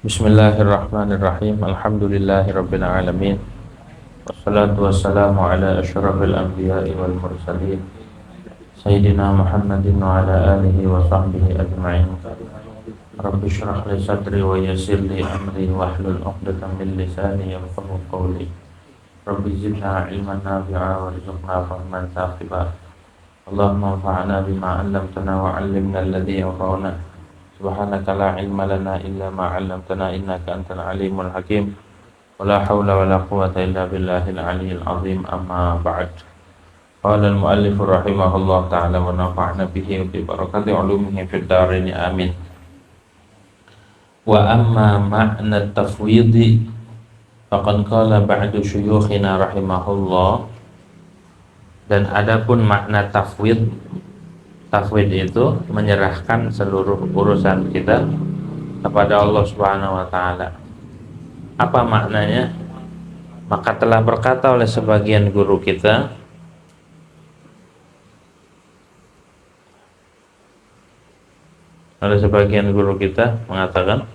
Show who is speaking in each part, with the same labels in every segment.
Speaker 1: Bismillahirrahmanirrahim. Alhamdulillahirabbil alamin. Wassalatu wassalamu ala asyrafil anbiya'i wal mursalin Sayyidina Muhammadin wa ala alihi wa sahbihi ajma'in. Rabbi shrah li sadri wa yassir li amri wahlul 'uqdatam min lisani yafqahu qawli. Rabbi zidna ilman nafi'a warzuqna fahman saqiba. Allahumma anfa'na bima 'allamtana wa 'allimna alladhi yanfa'una. Subhanaka la ilma lana illa ma 'allamtana innaka antal alimul hakim. Wala haula wala quwwata illa billahil aliyyil azim. Amma ba'd. Qala al-muallif rahimahullah ta'ala wa nafa'na bihi wa bi barakati 'ulumihi fid dharain amin. Wa amma ma'na at-tafwid faqad qala ba'du syuyukhina rahimahullah. Dan adapun makna tafwid itu menyerahkan seluruh urusan kita kepada Allah Subhanahu wa taala. Apa maknanya? Maka telah berkata oleh sebagian guru kita, mengatakan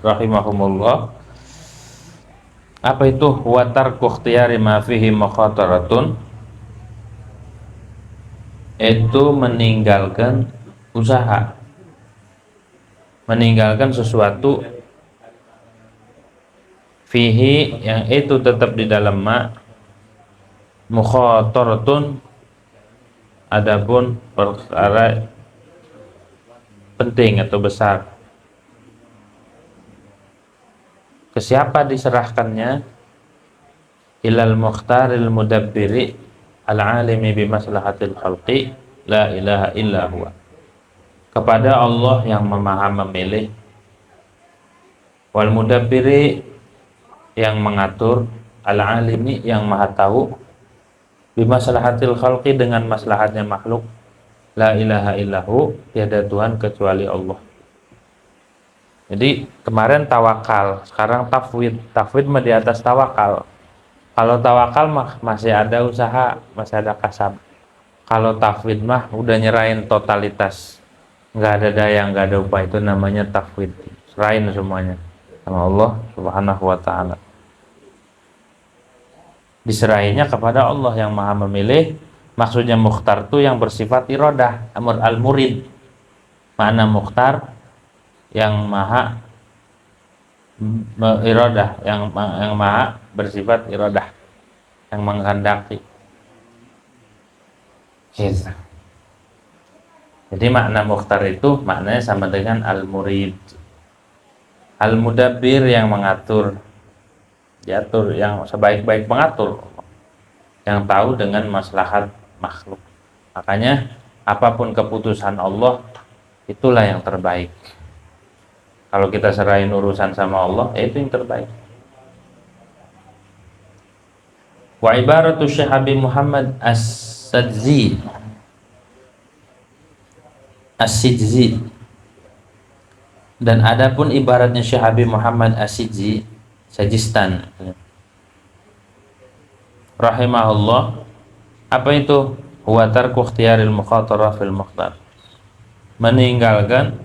Speaker 1: rahimahumullah, apa itu watar ikhtiyari ma fihi mukhataratun? Itu meninggalkan usaha, meninggalkan sesuatu fihi yang itu tetap di dalam ma mukhataratun, adapun perkara penting atau besar. Ke siapa diserahkannya? Ilal mukhtaril mudabbiri al-alimi bimaslahatil khalqi la ilaha illa huwa. Kepada Allah yang memilih, wal mudabbiri yang mengatur, al-alimi yang maha tahu, bimaslahatil khalqi dengan maslahatnya makhluk, la ilaha illahu, tiada Tuhan kecuali Allah. Jadi kemarin tawakal, sekarang tafwid. Tafwid mah di atas tawakal. Kalau tawakal mah masih ada usaha, masih ada kasab. Kalau tafwid mah udah nyerahin totalitas, nggak ada daya, nggak ada upaya. Itu namanya tafwid. Serahin semuanya sama Allah Subhanahu wa taala. Diserahinnya kepada Allah yang maha memilih. Maksudnya mukhtar itu yang bersifat iradah, amr al-murid. Makna mukhtar yang maha iradah, yang maha bersifat iradah, yang menghendaki. Jadi makna mukhtar itu maknanya sama dengan al-murid. Al-mudabbir yang mengatur, diatur, yang sebaik-baik mengatur, yang tahu dengan maslahat makhluk. Makanya apapun keputusan Allah, itulah yang terbaik. Kalau kita serahin urusan sama Allah, itu yang terbaik. Wa ibaratu Syekh Habib Muhammad As-Sijzi dan adapun ibaratnya Syekh Habib Muhammad As-Sijzi Sajistan rahimahullah, apa itu? Huwa tarku ikhtiyaril mukhatarah fil mukhtar, meninggalkan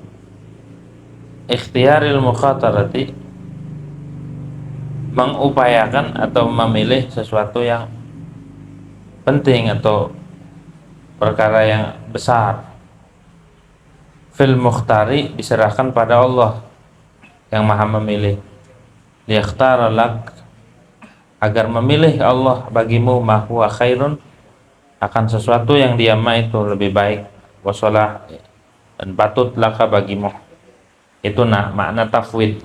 Speaker 1: ikhtiyaril mukhatarati, mengupayakan atau memilih sesuatu yang penting atau perkara yang besar. Fil mukhtari, diserahkan pada Allah yang maha memilih. Liyakhtara lak, agar memilih Allah bagimu, ma huwa khairun, akan sesuatu yang dia ma itu lebih baik, wasalah, dan patut laka bagimu. Itu makna tafwid.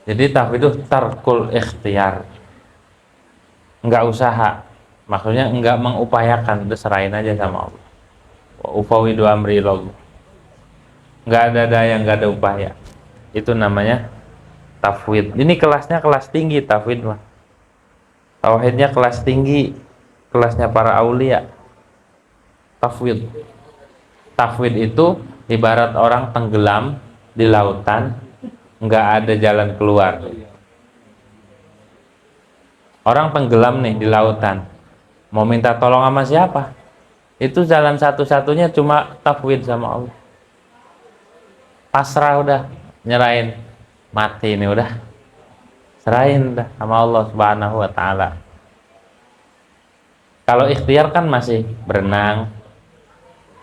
Speaker 1: Jadi tafwid itu tarkul ikhtiyar, enggak usaha, maksudnya enggak mengupayakan, udah serahin aja sama Allah. Wa ufawidu amri ilallah, enggak ada daya, enggak ada upaya. Itu namanya tafwid. Ini kelasnya kelas tinggi tafwid mah. Tauhidnya kelas tinggi, kelasnya para aulia. Tafwid. Tafwid itu ibarat orang tenggelam di lautan, nggak ada jalan keluar. Orang tenggelam nih di lautan, mau minta tolong sama siapa? Itu jalan satu-satunya cuma tafwid sama Allah. Pasrah udah, nyerahin, mati ini udah, serahin udah sama Allah Subhanahu wa taala. Kalau ikhtiar kan masih berenang,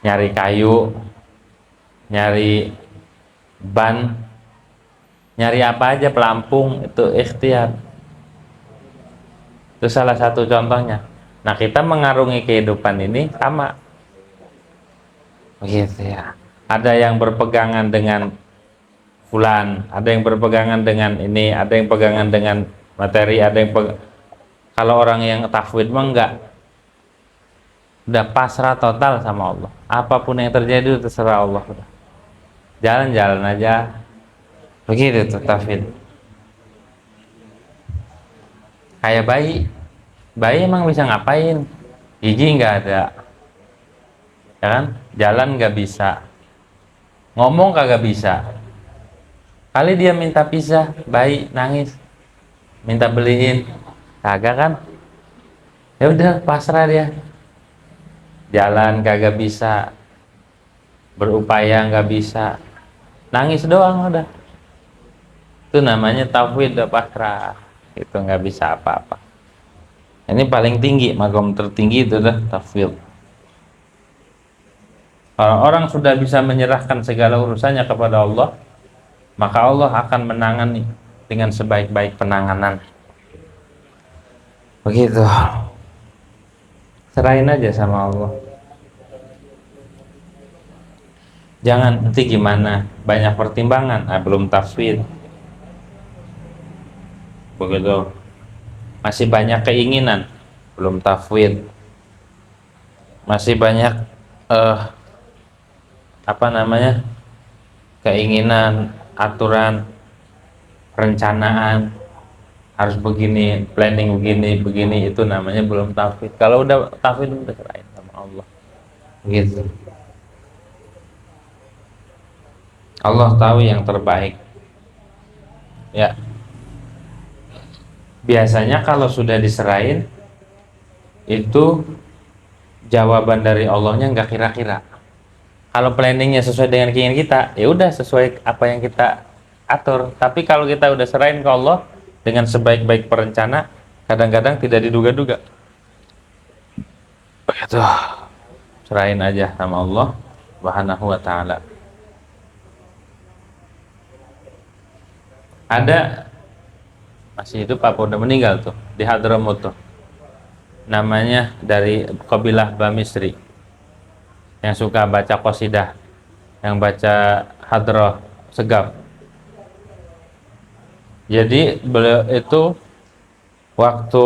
Speaker 1: nyari kayu, nyari ban, nyari apa aja, pelampung, itu ikhtiar. Itu salah satu contohnya. Nah, kita mengarungi kehidupan ini sama begitu ya. Ada yang berpegangan dengan fulan, ada yang berpegangan dengan ini, ada yang pegangan dengan materi, ada yang kalau orang yang tafwid mah enggak, udah pasrah total sama Allah. Apapun yang terjadi itu terserah Allah. Jalan-jalan aja. Begitu tuh tafwid. Kayak bayi emang bisa ngapain? Gigi nggak ada, ya kan? Jalan nggak bisa, ngomong kagak bisa. Kali dia minta pisah, bayi nangis, minta beliin, kagak kan? Ya udah pasrah dia. Jalan kagak bisa, berupaya nggak bisa, nangis doang udah. Itu namanya tauhid, udah pasrah. Itu nggak bisa apa-apa. Ini paling tinggi, makom tertinggi itu adalah tafwid. Kalau orang sudah bisa menyerahkan segala urusannya kepada Allah, maka Allah akan menangani dengan sebaik-baik penanganan. Begitu. Serahin aja sama Allah. Jangan nanti gimana, banyak pertimbangan, belum tafwid. Begitu. Masih banyak keinginan, belum tafwid. Masih banyak keinginan, aturan, perencanaan, harus begini, planning begini, itu namanya belum tafwid. Kalau udah tafwid, udah serahin sama Allah. Gitu. Allah tahu yang terbaik. Ya. Biasanya kalau sudah diserahin, itu jawaban dari Allahnya nggak kira-kira. Kalau planningnya sesuai dengan keinginan kita, ya udah sesuai apa yang kita atur. Tapi kalau kita udah serahin ke Allah dengan sebaik-baik perencana, kadang-kadang tidak diduga-duga. Begitu. Serahin aja sama Allah Subhanahu wa taala. Ada masih hidup apa udah meninggal tuh di Hadramut tuh, namanya dari kabilah Bamisri, yang suka baca qasidah, yang baca hadrah segaf. Jadi beliau itu waktu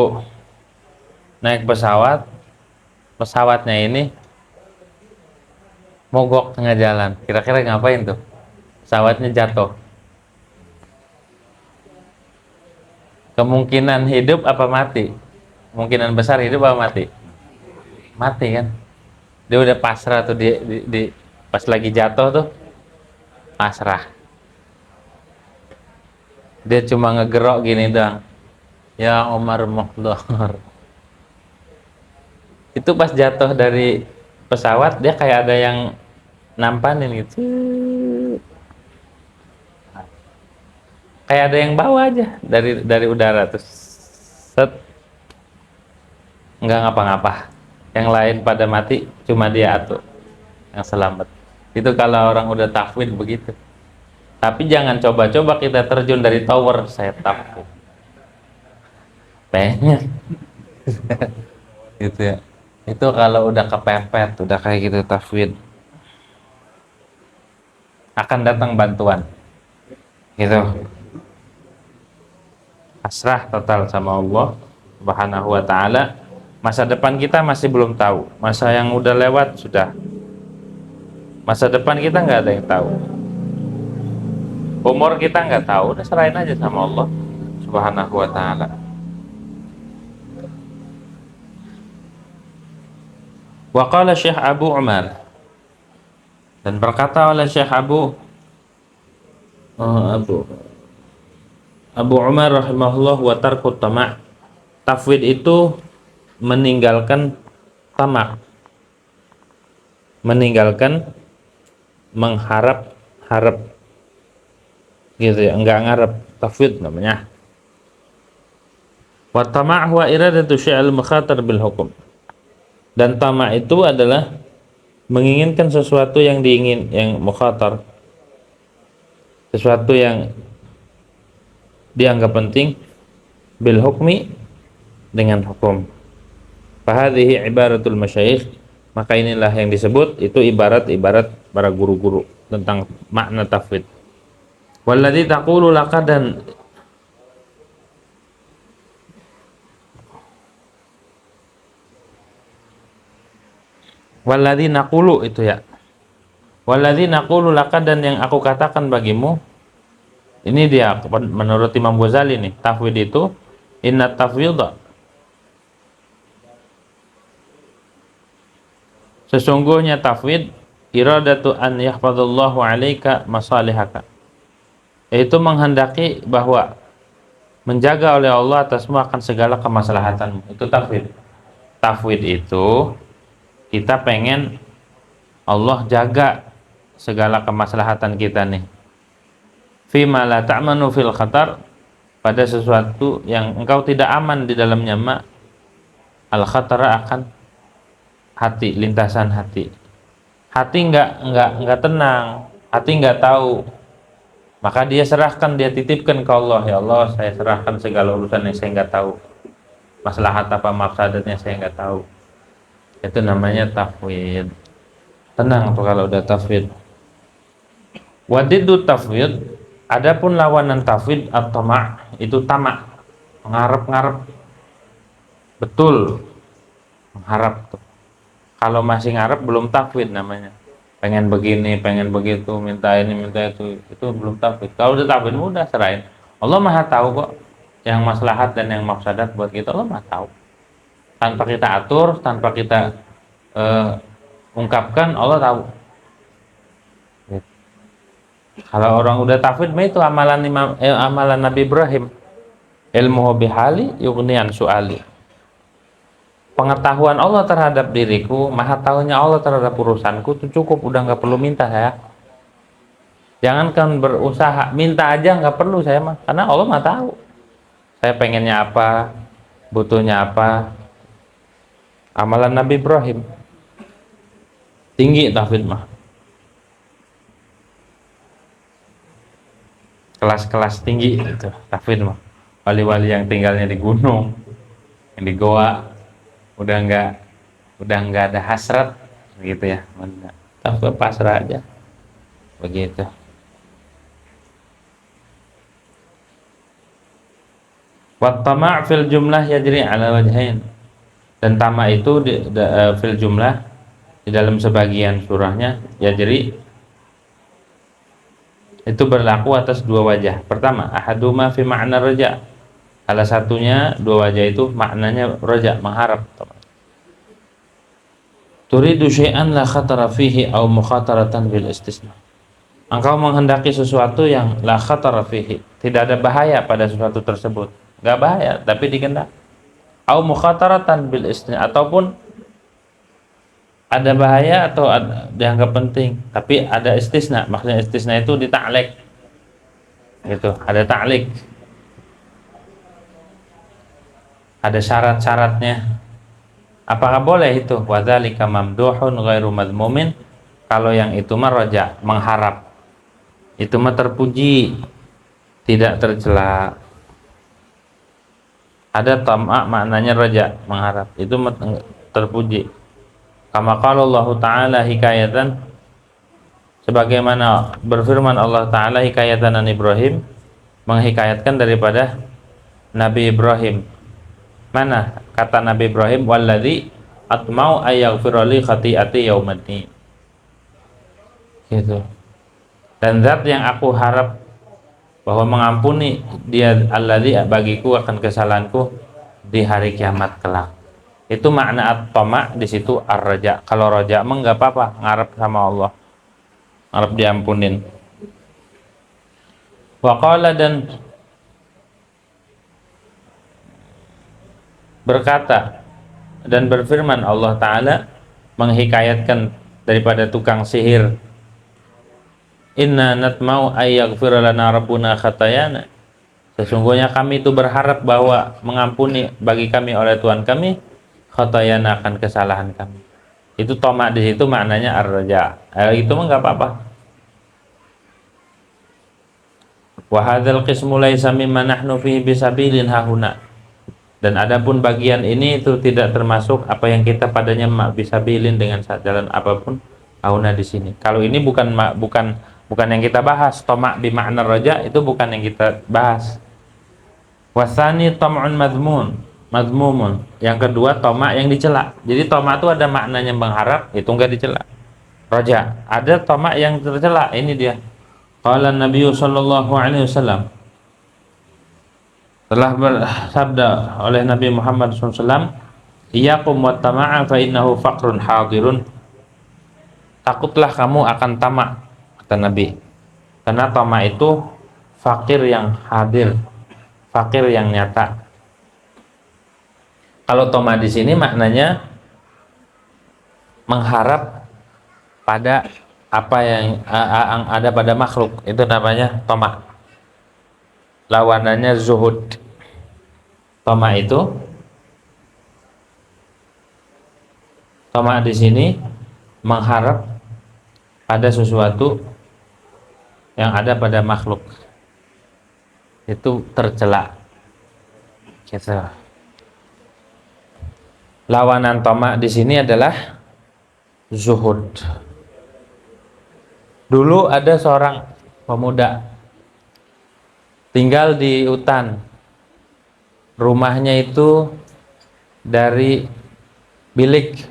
Speaker 1: naik pesawatnya ini mogok tengah jalan. Kira-kira ngapain tuh? Pesawatnya jatuh. Kemungkinan hidup apa mati? Kemungkinan besar hidup apa mati? Mati kan? Dia udah pasrah tuh, pas lagi jatuh tuh pasrah. Dia cuma ngegerok gini doang. Ya Umar Mukhtar. Itu pas jatuh dari pesawat, dia kayak ada yang nampanin gitu. Kayak ada yang bawa aja dari udara terus set, nggak ngapa-ngapa. Yang lain pada mati, cuma dia atuh yang selamat. Itu kalau orang udah tafwid begitu. Tapi jangan coba-coba kita terjun dari tower, saya takut. Pengen. Gitu ya. Itu kalau udah kepepet, udah kayak gitu tafwid, akan datang bantuan. Gitu. Pasrah total sama Allah Subhanahu wa taala. Masa depan kita masih belum tahu. Masa yang udah lewat sudah. Masa depan kita nggak ada yang tahu. Umur kita nggak tahu. Udah serahin aja sama Allah Subhanahu wa taala. Wa qala Syekh Abu Umar, dan berkata oleh Syekh Abu Umar rahimahullah, wa tarkut tama', Tafwid itu meninggalkan tamak, meninggalkan mengharap-harap gitu ya, enggak ngarep. Tafwid namanya. Wa tama' huwa iradatu syai'il mukhatar bil hukum. Dan tamak itu adalah menginginkan sesuatu yang yang mukhatar, sesuatu yang dianggap penting, bil hukmi, dengan hukum. Fahadhihi ibaratul masyayikh, maka inilah yang disebut itu ibarat para guru-guru tentang makna tafwid. Walladzi taqulu laka, dan walladzi naqulu itu ya. Walladzi naqulu laka, dan yang aku katakan bagimu, ini dia menurut Imam Ghazali nih, tafwid itu inna tafwidha, sesungguhnya tafwid iradatu an yahfadallahu alaika masalihaka, yaitu menghendaki bahwa menjaga oleh Allah atasmu akan segala kemaslahatanmu. Itu tafwid. Tafwid itu kita pengen Allah jaga segala kemaslahatan kita nih. Fima la ta'manu fil khatar, pada sesuatu yang engkau tidak aman di dalamnya, al khatara, akan hati, lintasan hati. Hati enggak tenang, hati enggak tahu. Maka dia serahkan, dia titipkan ke Allah. Ya Allah, saya serahkan segala urusan yang saya enggak tahu. Maslahat apa mafsadatnya saya enggak tahu. Itu namanya tafwid. Tenang tuh kalau udah tafwid. Wadidu tafwid, adapun lawanan tafwid at-tama', itu tamak, mengharap-ngarap. Betul, mengharap tuh. Kalau masih ngarep belum tafwid namanya. Pengen begini, pengen begitu, minta ini, minta itu belum tafwid. Kalau udah tafwid mudah serahin. Allah Maha tahu kok yang maslahat dan yang mafsadat buat kita, Allah Maha tahu. Tanpa kita atur, tanpa kita ungkapkan, Allah tahu. Kalau orang udah tafwid, itu amalan Nabi Ibrahim. Ilmuhu bihali yughniyan su'ali. Pengetahuan Allah terhadap diriku, maha tahunya Allah terhadap urusanku, itu cukup, udah nggak perlu minta saya. Jangankan berusaha, minta aja nggak perlu saya mah, karena Allah mah tahu. Saya pengennya apa, butuhnya apa. Amalan Nabi Ibrahim tinggi tafwid mah. Kelas-kelas tinggi itu tafwid mah. Wali-wali yang tinggalnya di gunung, yang di goa, udah nggak ada hasrat gitu ya, tafwid pasrah aja begitu. Wat tama' fil jumlah yajri ala wajhain, dan tama itu fil jumlah, di dalam sebagian surahnya, yajri itu berlaku atas dua wajah. Pertama, ahaduma fi ma'na raja, salah satunya dua wajah itu maknanya raja, mengharap. Turidu syai'an la khatara fihi aw mukhataratan bil istisna, engkau menghendaki sesuatu yang la khatara fihi, tidak ada bahaya pada sesuatu tersebut, enggak bahaya tapi dikehendak. Aw mukhataratan bil istisna, ataupun ada bahaya atau dianggap penting tapi ada istisna. Maksudnya istisna itu ditaklek gitu, ada taklik, ada syarat-syaratnya. Apakah boleh itu? Wadzalika mamduhun ghairu madmumin, kalau yang itu mah raja, mengharap, itu mah terpuji, tidak tercela. Ada tam'a maknanya raja, mengharap, itu terpuji. Kama qala Allah Ta'ala hikayatan, sebagaimana berfirman Allah Ta'ala hikayatan an Ibrahim, menghikayatkan daripada Nabi Ibrahim. Mana kata Nabi Ibrahim, walladzi atma'u ayaghfira li khati'ati yaumaddin, gitu. Dan zat yang aku harap bahwa mengampuni dia, alladzi, bagiku akan kesalahanku di hari kiamat kelak. Itu makna at-tama', di situ ar-raja. Kalau raja mah enggak apa-apa, ngarep sama Allah, ngarep diampunin. Wa qala, dan berkata dan berfirman Allah Ta'ala menghikayatkan daripada tukang sihir, inna natma'u ayyaghfira lana rabbuna khatayana, sesungguhnya kami itu berharap bahwa mengampuni bagi kami oleh Tuhan kami khatayana, akan kesalahan kami. Itu toma di situ maknanya ar-raja. Itu mah nggak apa-apa. Wa hadzal qismu laisa mimma nahnu fihi bisabilin hahuna, dan adapun bagian ini itu tidak termasuk apa yang kita padanya bisabilin dengan jalan apapun hahuna di sini. Kalau ini bukan yang kita bahas. Toma bi makna raja itu bukan yang kita bahas. Wasani tam'un madmumun. Yang kedua toma yang dicela. Jadi toma itu ada maknanya mengharap, itu enggak dicela. Raja, ada toma yang tercela, ini dia. Qala Nabi sallallahu alaihi wasallam, telah bersabda oleh Nabi Muhammad SAW, iyyakum wat tama'a fa innahu faqrun hadirun. Takutlah kamu akan tamak, kata Nabi, karena tamak itu fakir yang hadir, fakir yang nyata. Kalau tamak di sini maknanya mengharap pada apa yang ada pada makhluk, itu namanya tamak. Lawanannya zuhud. Tamak itu, tamak di sini mengharap pada sesuatu yang ada pada makhluk, itu tercela. Gitu. Lawanan tamak di sini adalah zuhud. Dulu ada seorang pemuda tinggal di hutan. Rumahnya itu dari bilik,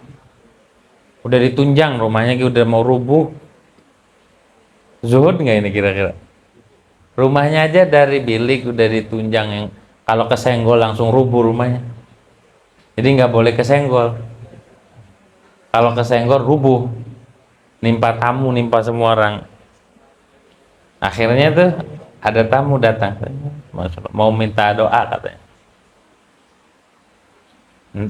Speaker 1: udah ditunjang rumahnya, udah mau rubuh. Zuhud nggak ini kira-kira? Rumahnya aja dari bilik udah ditunjang, yang kalau kesenggol langsung rubuh rumahnya. Jadi nggak boleh kesenggol. Kalau kesenggol rubuh, nimpa tamu, nimpa semua orang. Akhirnya tuh ada tamu datang, mau minta doa katanya.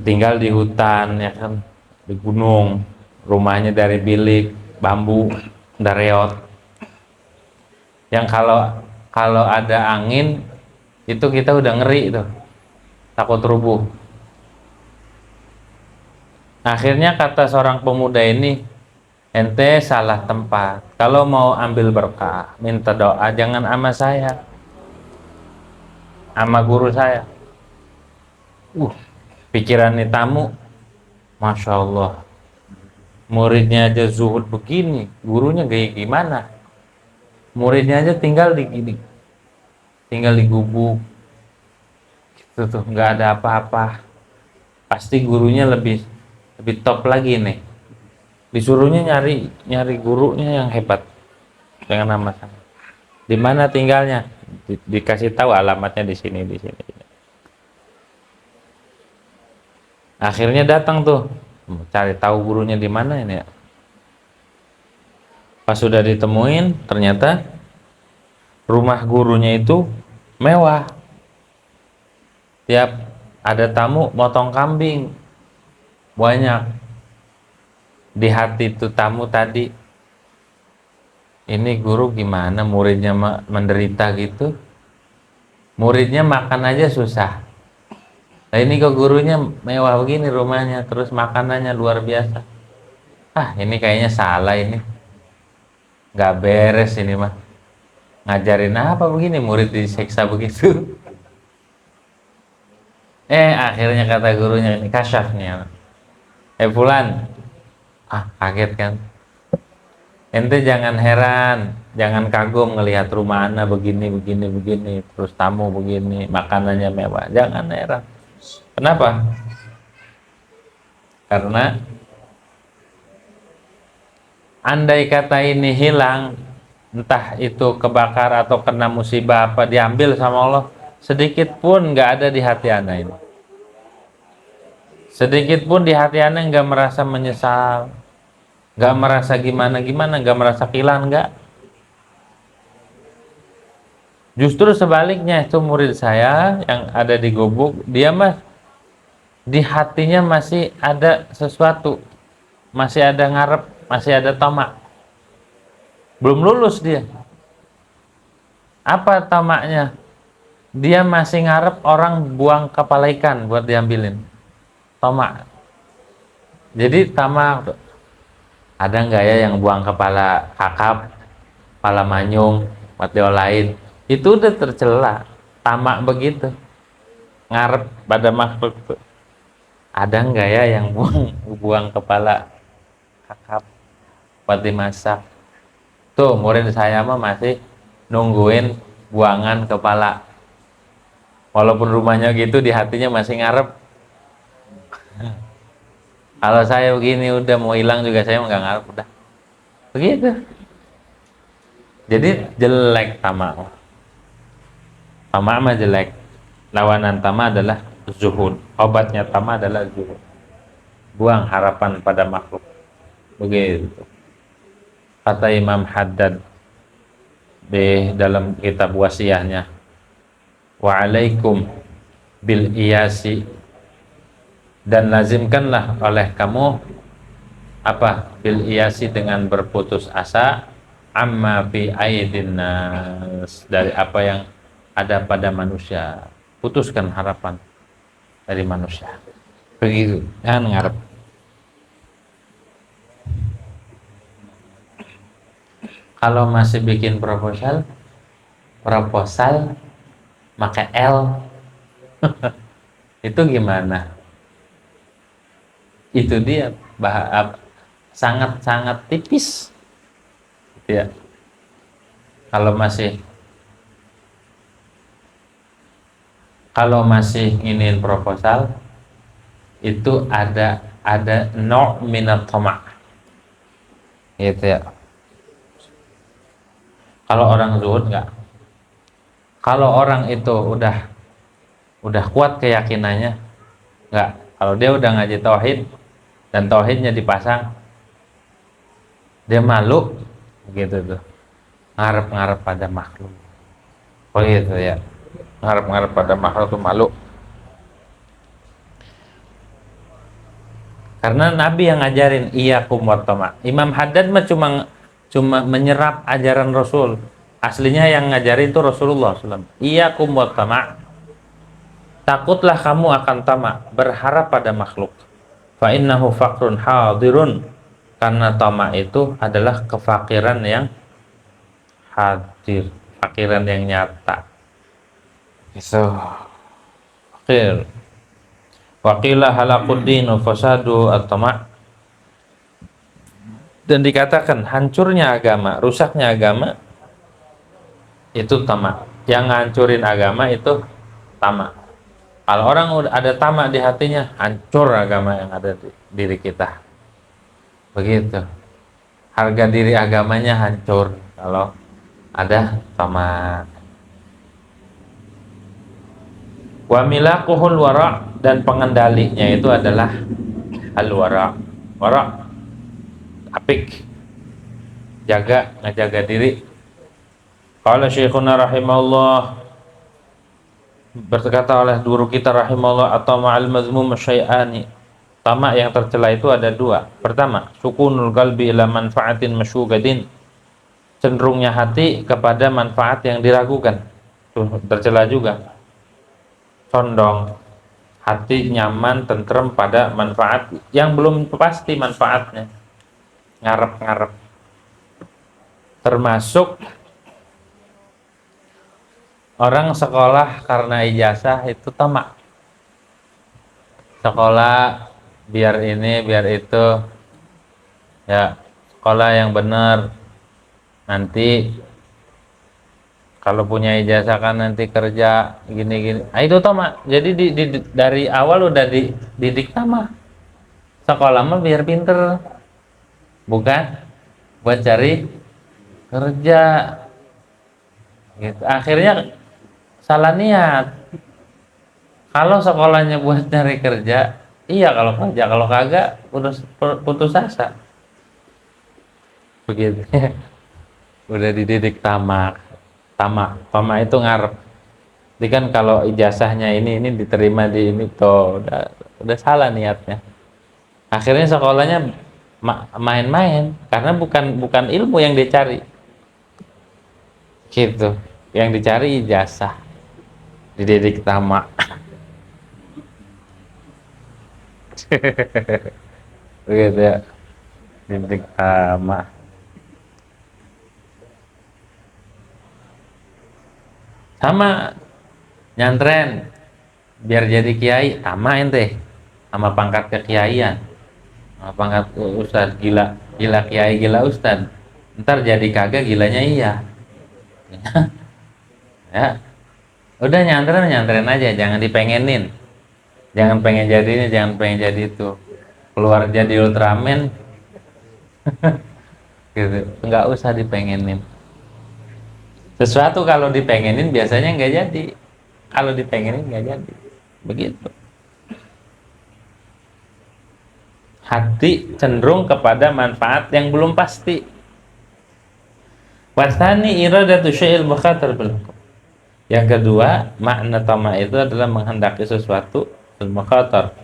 Speaker 1: Tinggal di hutan ya kan, di gunung, rumahnya dari bilik, bambu, dareot. Yang kalau ada angin itu kita udah ngeri tuh, takut rubuh. Akhirnya kata seorang pemuda ini, ente salah tempat. Kalau mau ambil berkah, minta doa jangan sama saya, sama guru saya. Pikiran nih tamu, masya Allah, muridnya aja zuhud begini, gurunya kayak gimana? Muridnya aja tinggal di gubuk, gitu tuh, nggak ada apa-apa. Pasti gurunya lebih top lagi nih. Disuruhnya nyari gurunya yang hebat, dengan nama sama. Di mana tinggalnya? Dikasih tahu alamatnya di sini. Akhirnya datang tuh, cari tahu gurunya di mana ini ya. Pas sudah ditemuin, ternyata rumah gurunya itu mewah. Tiap ada tamu motong kambing banyak. Di hati itu tamu tadi, ini guru gimana, muridnya menderita gitu, muridnya makan aja susah. Nah ini kok gurunya mewah begini rumahnya, terus makanannya luar biasa. Ini kayaknya salah, ini nggak beres ini mah. Ngajarin apa begini, murid disiksa begitu. Akhirnya kata gurunya, ini kasyaf nih. Fulan, kaget kan. Ente jangan heran, jangan kagum ngelihat rumah ana begini, terus tamu begini, makanannya mewah. Jangan heran. Kenapa? Karena andai kata ini hilang, entah itu kebakar atau kena musibah apa, diambil sama Allah, sedikit pun nggak ada di hati ana ini. Sedikit pun di hati ana nggak merasa menyesal, nggak merasa gimana, nggak merasa kehilangan, nggak. Justru sebaliknya, itu murid saya yang ada di gubuk, dia mah di hatinya masih ada sesuatu, masih ada ngarep, masih ada tamak, belum lulus dia. Apa tamaknya? Dia masih ngarep orang buang kepala ikan buat diambilin. Tamak. Jadi tamak tuh. Ada nggak ya yang buang kepala kakap, kepala manyung buat diolahin? Itu udah tercela. Tamak begitu. Ngarep pada makhluk tuh. Ada nggak ya yang buang kepala kakap buat dimasak? Tuh murid saya mah masih nungguin buangan kepala. Walaupun rumahnya gitu, di hatinya masih ngarep. Kalau saya begini udah mau hilang juga saya nggak ngarep udah. Begitu. Jadi jelek tamak. Tamak mah jelek. Lawanan tamak adalah zuhud. Obatnya tamak adalah zuhud. Buang harapan pada makhluk. Begitu. Kata Imam Haddad di dalam kitab wasiahnya, wa alaikum bil iyasi, dan lazimkanlah oleh kamu apa? Bil iyasi, dengan berputus asa, amma fi aidin nas, dari apa yang ada pada manusia. Putuskan harapan dari manusia. Begitu. Jangan ngarep. Kalau masih bikin proposal pakai L, itu gimana? Itu dia sangat-sangat tipis, gitu ya. Kalau masih ingin proposal, itu ada no' minat tama', gitu ya. Kalau orang zuhud enggak. Kalau orang itu udah kuat keyakinannya, enggak. Kalau dia udah ngaji tauhid dan tauhidnya dipasang, dia malu, gitu tuh. Ngarep-ngarep pada makhluk. Oh gitu ya. Ngarep-ngarep pada makhluk itu malu. Karena Nabi yang ngajarin iyyakum wattama'. Imam Haddad mah cuma menyerap ajaran Rasul. Aslinya yang ngajarin itu Rasulullah SAW. Iyyakum wattama'. Takutlah kamu akan tamak, berharap pada makhluk. Fa innahu faqrun hadirun. Karena tamak itu adalah kefakiran yang hadir, fakiran yang nyata. Itu fakir. Waqilah halakuddin fasadu at-tama'. Dan dikatakan hancurnya agama, rusaknya agama itu tamak. Yang ngancurin agama itu tamak. Kalau orang udah ada tamak di hatinya, hancur agama yang ada di diri kita. Begitu. Harga diri agamanya hancur kalau ada tamak. Wa milakuhul wara', dan pengendalinya itu adalah al-wara'. Wara' apik, ngejaga diri. Qala syekhuna rahimahullah, berkata oleh guru kita rahimahullah, atau ma'al mazmum syai'ani. Tamak yang tercela itu ada dua. Pertama, sukunul qalbi ila manfaatin masyugadin, cenderungnya hati kepada manfaat yang diragukan. Itu tercela juga. Condong hati nyaman, tentrem pada manfaat yang belum pasti manfaatnya, ngarep-ngarep. Termasuk orang sekolah karena ijazah itu tamak. Sekolah biar ini biar itu, ya sekolah yang benar, nanti kalau punya ijazah kan nanti kerja gini-gini. Nah, itu tamak. Jadi dari awal udah dididik tamak. Sekolah mah biar pinter, bukan buat cari kerja. Gitu. Akhirnya salah niat. Kalau sekolahnya buat cari kerja, iya kalau kerja. Kalau kagak, putus asa. Begitu. Udah dididik tamak. Tamak itu ngarep. Jadi kan kalau ijazahnya ini diterima di ini tuh, udah salah niatnya. Akhirnya sekolahnya main-main karena bukan bukan ilmu yang dicari. Gitu. Yang dicari ijazah, dididik tamak. Begitu ya, dididik tamak. Sama nyantren biar jadi kiai, tamak ente sama pangkat kekiaian, sama pangkat ustad, gila gila kiai, gila ustad, ntar jadi kagak, gilanya iya. Ya udah, nyantren nyantren aja, jangan dipengenin, jangan pengen jadi ini, jangan pengen jadi itu, keluar jadi Ultraman gitu, nggak usah dipengenin. Sesuatu kalau dipengenin biasanya nggak jadi, kalau dipengenin nggak jadi, begitu. Hati cenderung kepada manfaat yang belum pasti. Wasani iradatu syai'il mukhatar bil hukum. Yang kedua, makna tama itu adalah menghendaki sesuatu bil mukhatar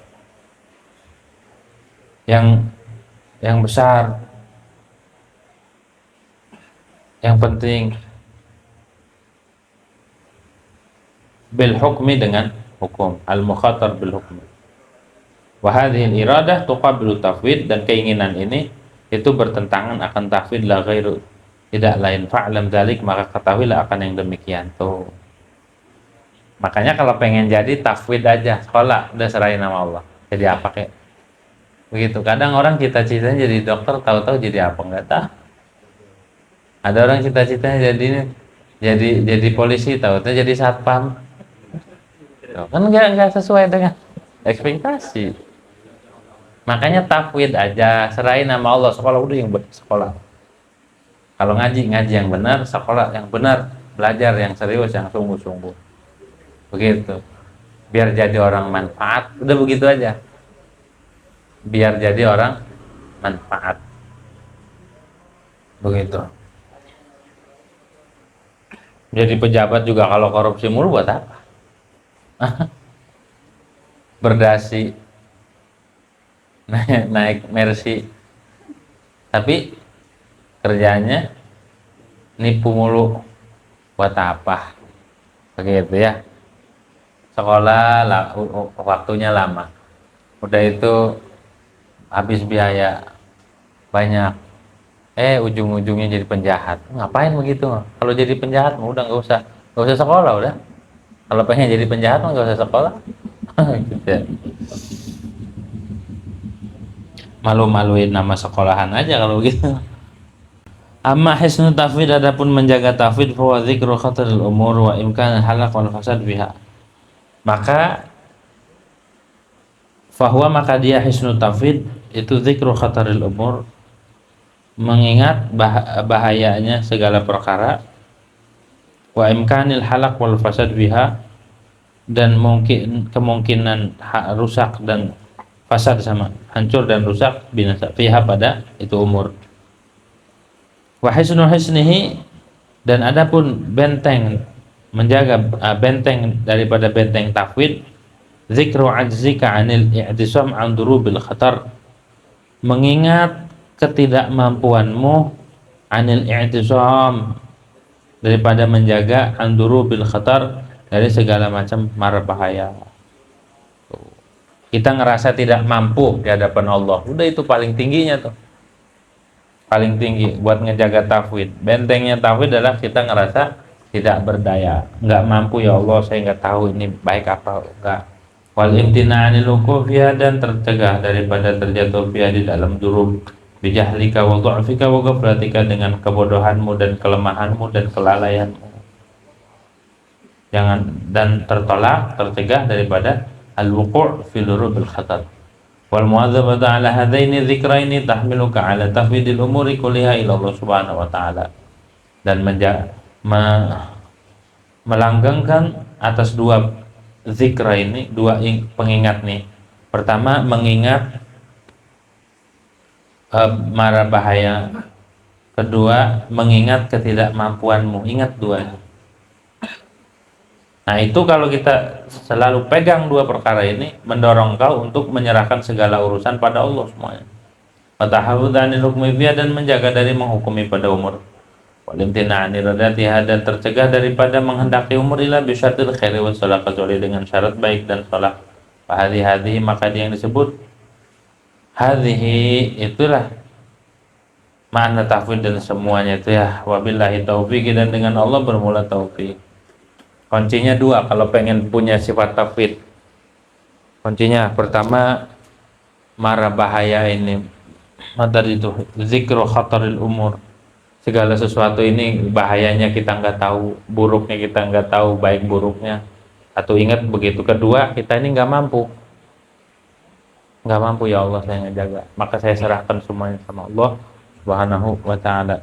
Speaker 1: yang besar, yang penting, bil hukmi dengan hukum, al mukhatar bil hukmi. Wa hadhihi iradah tuqabilu tafwid, dan keinginan ini itu bertentangan akan tafwid la ghairu, tidak lain. Fa'lam dzalik, maka ketahuilah akan yang demikian. Tuh. Makanya kalau pengen jadi tafwid aja, sekolah udah serahin nama Allah. Jadi apa kek? Begitu. Kadang orang cita-citanya jadi dokter, tahu-tahu jadi apa enggak tahu. Ada orang cita-citanya jadi polisi, tahu-tahu jadi satpam. Tuh, kan enggak sesuai dengan ekspektasi. Makanya tafwid aja, serahin nama Allah. Sekolah udah yang sekolah. Kalau ngaji yang benar, sekolah yang benar, belajar yang serius, yang sungguh-sungguh. Begitu. Biar jadi orang manfaat, udah begitu aja. Biar jadi orang manfaat. Begitu. Jadi pejabat juga kalau korupsi mulu buat apa? Berdasi, naik Mercy, tapi kerjanya nipu mulu, buat apa? Begitu ya. Sekolah waktunya lama, udah itu habis biaya banyak, ujung-ujungnya jadi penjahat. Ngapain begitu? Kalau jadi penjahat udah nggak usah sekolah udah. Kalau pengen jadi penjahat mah nggak usah sekolah. Gitu ya. Malu-maluin nama sekolahan aja kalau gitu. Amma hisnu tafwid, adapun menjaga tafwid, fa dzikru khataril umur wa imkan halaq wal fasad biha. Maka maka dia hisnu tafwid itu zikru khataril umur, mengingat bahayanya segala perkara, wa imkanil halaq wal fasad biha, dan kemungkinan rusak dan fasad, sama hancur dan rusak, binasa fiha, pada itu umur. Wa hisnu hisnihi, dan adapun benteng, menjaga benteng daripada benteng tafwid, zikru ajzika anil i'tisam an durubil khatar, mengingat ketidakmampuanmu, anil i'tisam, daripada menjaga an durubil khatar, dari segala macam mara bahaya. Kita ngerasa tidak mampu di hadapan Allah, udah itu paling tingginya tuh, paling tinggi buat ngejaga tafwid. Bentengnya tafwid adalah kita ngerasa tidak berdaya, nggak mampu, ya Allah saya nggak tahu ini baik apa enggak. Wal imtina'anil wuqufiyah, dan tercegah daripada terjatuh fiha di dalam durub, bijahlika wa dha'fika wa ghaflatika, dengan kebodohanmu dan kelemahanmu dan kelalaianmu. Jangan, dan tercegah daripada al-wuqu' fi durubil khatar. Wal mu'adzabatu ala hadaini dzikraini tahmiluka ala tafwidil umuri kulliha ila Allah subhanahu wa ta'ala, dan melanggengkan atas dua zikra ini, dua pengingat nih. Pertama, mengingat mara bahaya. Kedua, mengingat ketidakmampuanmu. Ingat dua. Nah, itu kalau kita selalu pegang dua perkara ini, mendorong kau untuk menyerahkan segala urusan pada Allah semuanya. Watahawudanil hukmi fiha, dan menjaga dari menghukumi pada umur. Walimtina'ani radatiha, dan tercegah daripada menghendaki umur ila bisyartil khairi wa salah, kecuali dengan syarat baik dan salah. Fahadhi maka yang disebut hadhihi itulah makna tafwid, dan semuanya itu ya wabillahi taufiq, dan dengan Allah bermula taufik. Kuncinya dua kalau pengen punya sifat tafwid. Kuncinya pertama, mara bahaya ini, tadi itu zikru khataril umur, segala sesuatu ini bahayanya kita nggak tahu, buruknya kita nggak tahu, baik buruknya. Atau ingat begitu. Kedua, kita ini nggak mampu ya Allah saya ngejaga, maka saya serahkan semuanya sama Allah Subhanahu wa ta'ala.